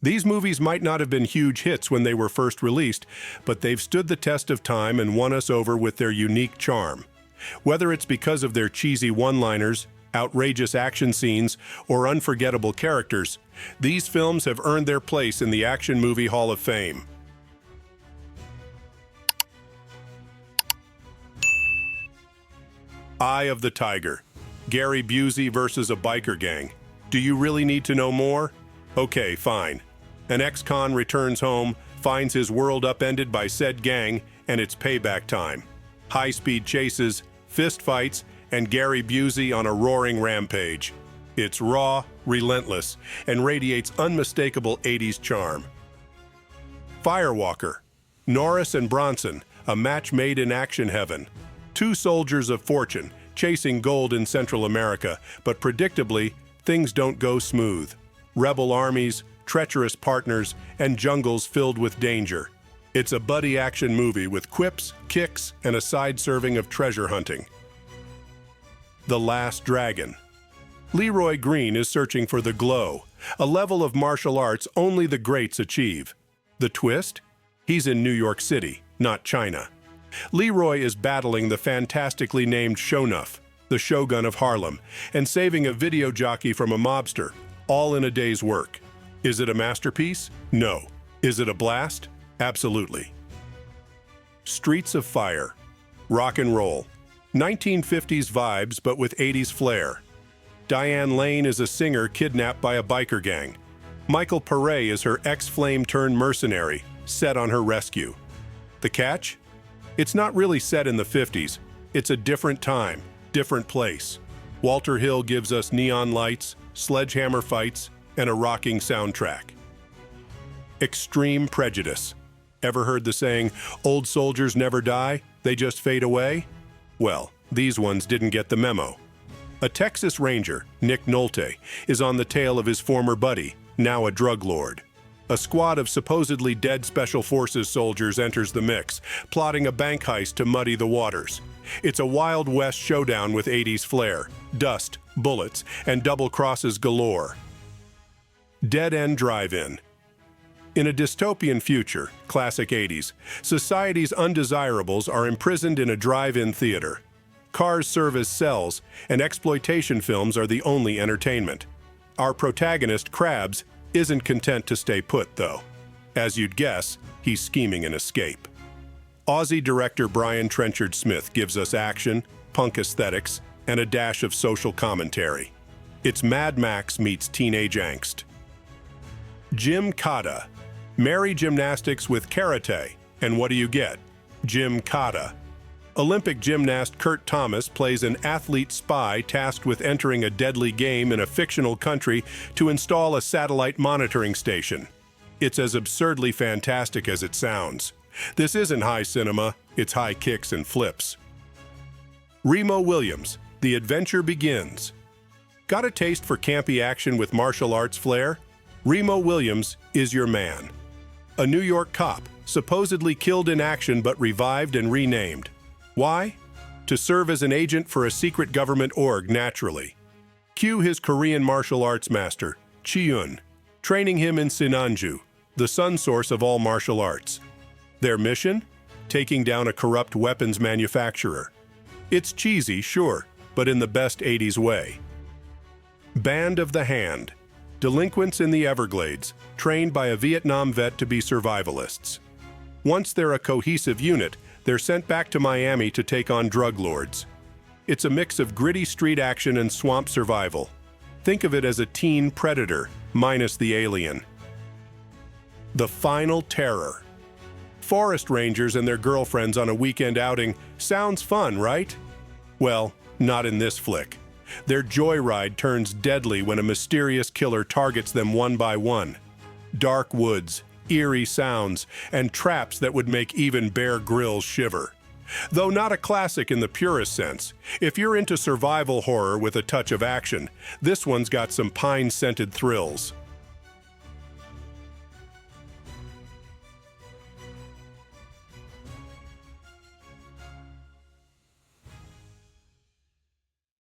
These movies might not have been huge hits when they were first released, but they've stood the test of time and won us over with their unique charm. Whether it's because of their cheesy one-liners, outrageous action scenes, or unforgettable characters, these films have earned their place in the Action Movie Hall of Fame. Eye of the Tiger. Gary Busey versus a biker gang. Do you really need to know more? Okay, fine. An ex-con returns home, finds his world upended by said gang, and it's payback time. High-speed chases, fistfights, and Gary Busey on a roaring rampage. It's raw, relentless, and radiates unmistakable 80s charm. Firewalker. Norris and Bronson, a match made in action heaven. Two soldiers of fortune, chasing gold in Central America, but predictably, things don't go smooth. Rebel armies, treacherous partners, and jungles filled with danger. It's a buddy action movie with quips, kicks, and a side serving of treasure hunting. The Last Dragon. Leroy Green is searching for the glow, a level of martial arts only the greats achieve. The twist? He's in New York City, not China. Leroy is battling the fantastically named Sho'nuff, the Shogun of Harlem, and saving a video jockey from a mobster, all in a day's work. Is it a masterpiece? No. Is it a blast? Absolutely. Streets of Fire. Rock and roll. 1950s vibes, but with 80s flair. Diane Lane is a singer kidnapped by a biker gang. Michael Paré is her ex-flame-turned-mercenary, set on her rescue. The catch? It's not really set in the 50s. It's a different time, different place. Walter Hill gives us neon lights, sledgehammer fights, and a rocking soundtrack. Extreme Prejudice. Ever heard the saying, old soldiers never die, they just fade away? Well, these ones didn't get the memo. A Texas Ranger, Nick Nolte, is on the tail of his former buddy, now a drug lord. A squad of supposedly dead Special Forces soldiers enters the mix, plotting a bank heist to muddy the waters. It's a Wild West showdown with 80s flair, dust, bullets, and double crosses galore. Dead End Drive-In. In a dystopian future, classic 80s, society's undesirables are imprisoned in a drive-in theater. Cars serve as cells, and exploitation films are the only entertainment. Our protagonist, Krabs, isn't content to stay put, though. As you'd guess, he's scheming an escape. Aussie director Brian Trenchard Smith gives us action, punk aesthetics, and a dash of social commentary. It's Mad Max meets teenage angst. Gymkata. Marry gymnastics with karate, and what do you get? Gymkata. Olympic gymnast Kurt Thomas plays an athlete spy tasked with entering a deadly game in a fictional country to install a satellite monitoring station. It's as absurdly fantastic as it sounds. This isn't high cinema, it's high kicks and flips. Remo Williams, The Adventure Begins. Got a taste for campy action with martial arts flair? Remo Williams is your man. A New York cop, supposedly killed in action but revived and renamed. Why? To serve as an agent for a secret government org, naturally. Cue his Korean martial arts master, Chi-Eun, training him in Sinanju, the sun source of all martial arts. Their mission? Taking down a corrupt weapons manufacturer. It's cheesy, sure, but in the best 80s way. Band of the Hand. Delinquents in the Everglades, trained by a Vietnam vet to be survivalists. Once they're a cohesive unit, they're sent back to Miami to take on drug lords. It's a mix of gritty street action and swamp survival. Think of it as a teen Predator, minus the alien. The Final Terror. Forest rangers and their girlfriends on a weekend outing. Sounds fun, right? Well, not in this flick. Their joyride turns deadly when a mysterious killer targets them one by one. Dark woods, eerie sounds, and traps that would make even Bear Grylls shiver. Though not a classic in the purest sense, if you're into survival horror with a touch of action, this one's got some pine-scented thrills.